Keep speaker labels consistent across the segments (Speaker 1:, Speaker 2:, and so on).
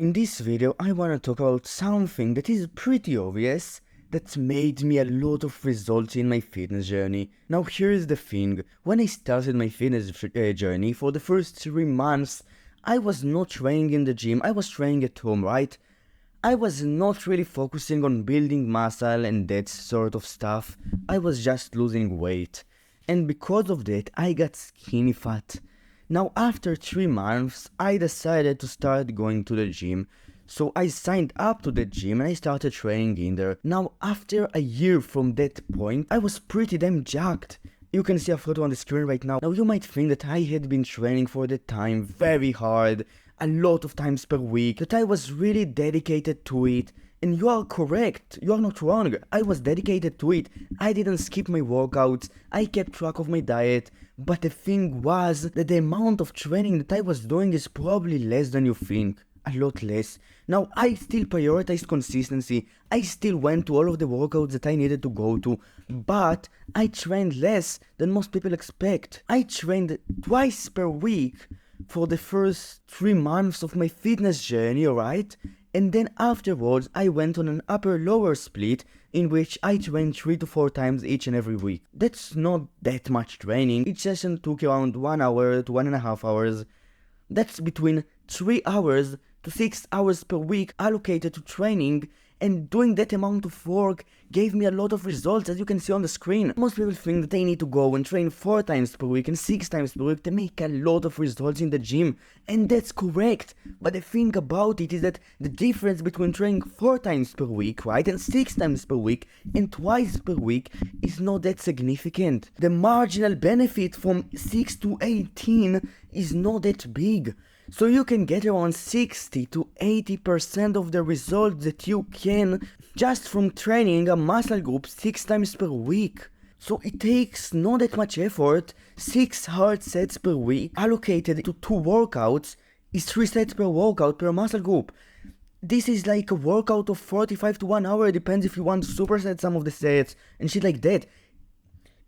Speaker 1: In this video, I want to talk about something that is pretty obvious that made me a lot of results in my fitness journey. Now here's the thing, when I started my fitness journey for the first 3 months, I was not training in the gym, I was training at home, right? I was not really focusing on building muscle and that sort of stuff, I was just losing weight. And because of that, I got skinny fat. Now after 3 months, I decided to start going to the gym. So I signed up to the gym and I started training in there. Now after a year from that point, I was pretty damn jacked. You can see a photo on the screen right now. Now you might think that I had been training for that time very hard, a lot of times per week, that I was really dedicated to it. And you are correct, you are not wrong, I was dedicated to it, I didn't skip my workouts, I kept track of my diet, but the thing was that the amount of training that I was doing is probably less than you think, a lot less. Now I still prioritized consistency, I still went to all of the workouts that I needed to go to, but I trained less than most people expect. I trained twice per week for the first 3 months of my fitness journey, alright? And then afterwards I went on an upper-lower split in which I trained 3 to 4 times each and every week. That's not that much training, each session took around 1 hour to 1.5 hours. That's between 3 hours to 6 hours per week allocated to training, and doing that amount of work gave me a lot of results, as you can see on the screen. Most people think that they need to go and train 4 times per week and 6 times per week to make a lot of results in the gym, and that's correct. But the thing about it is that the difference between training 4 times per week, right, and 6 times per week and twice per week is not that significant. The marginal benefit from 6 to 18 is not that big. So you can get around 60 to 80% of the results that you can just from training a muscle group 6 times per week. So it takes not that much effort. 6 hard sets per week allocated to 2 workouts is 3 sets per workout per muscle group. This is like a workout of 45 to 1 hour, depends if you want to superset some of the sets and shit like that.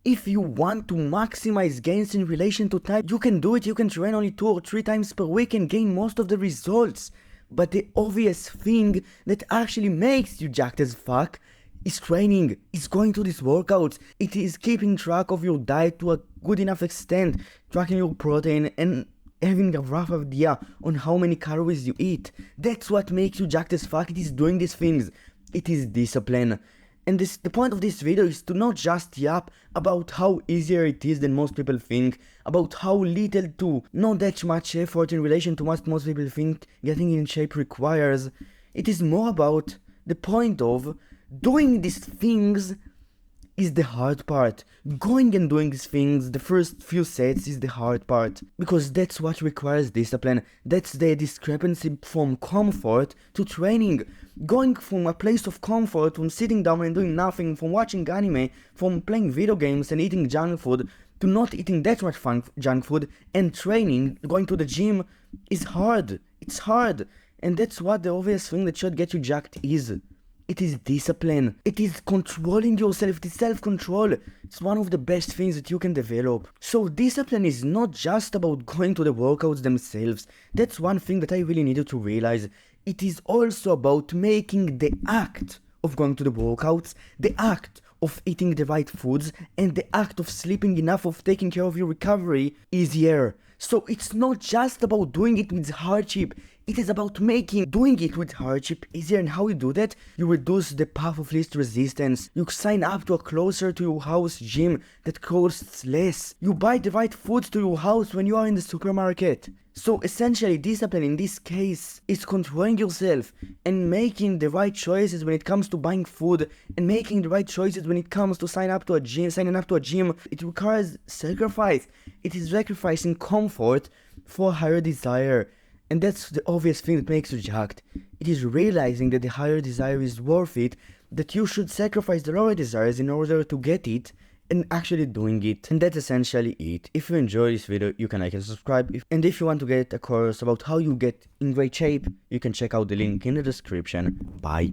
Speaker 1: If you want to maximize gains in relation to time, you can do it, you can train only 2 or 3 times per week and gain most of the results. But the obvious thing that actually makes you jacked as fuck is training, is going to these workouts, it is keeping track of your diet to a good enough extent, tracking your protein and having a rough idea on how many calories you eat. That's what makes you jacked as fuck, it is doing these things, it is discipline. And the point of this video is to not just yap about how easier it is than most people think, about how little to not that much effort in relation to what most people think getting in shape requires. It is more about the point of doing these things is the hard part. Going and doing these things, the first few sets is the hard part, because that's what requires discipline. That's the discrepancy from comfort to training. Going from a place of comfort, from sitting down and doing nothing, from watching anime, from playing video games and eating junk food, to not eating that much junk food and training, going to the gym, is hard. It's hard. And that's what the obvious thing that should get you jacked is. It is discipline. It is controlling yourself. It is self-control. It's one of the best things that you can develop. So discipline is not just about going to the workouts themselves. That's one thing that I really needed to realize. It is also about making the act of going to the workouts, the act of eating the right foods, and the act of sleeping enough, of taking care of your recovery easier. So it's not just about doing it with hardship, it is about making doing it with hardship easier. And how you do that? You reduce the path of least resistance. You sign up to a closer to your house gym that costs less. You buy the right foods to your house when you are in the supermarket. So essentially discipline in this case is controlling yourself and making the right choices when it comes to buying food, and making the right choices when it comes to signing up to a gym. It requires sacrifice. It is sacrificing comfort for a higher desire. And that's the obvious thing that makes you jacked. It is realizing that the higher desire is worth it, that you should sacrifice the lower desires in order to get it, and actually doing it. And that's essentially it. If you enjoy this video, you can like and subscribe. And if you want to get a course about how you get in great shape, you can check out the link in the description. Bye.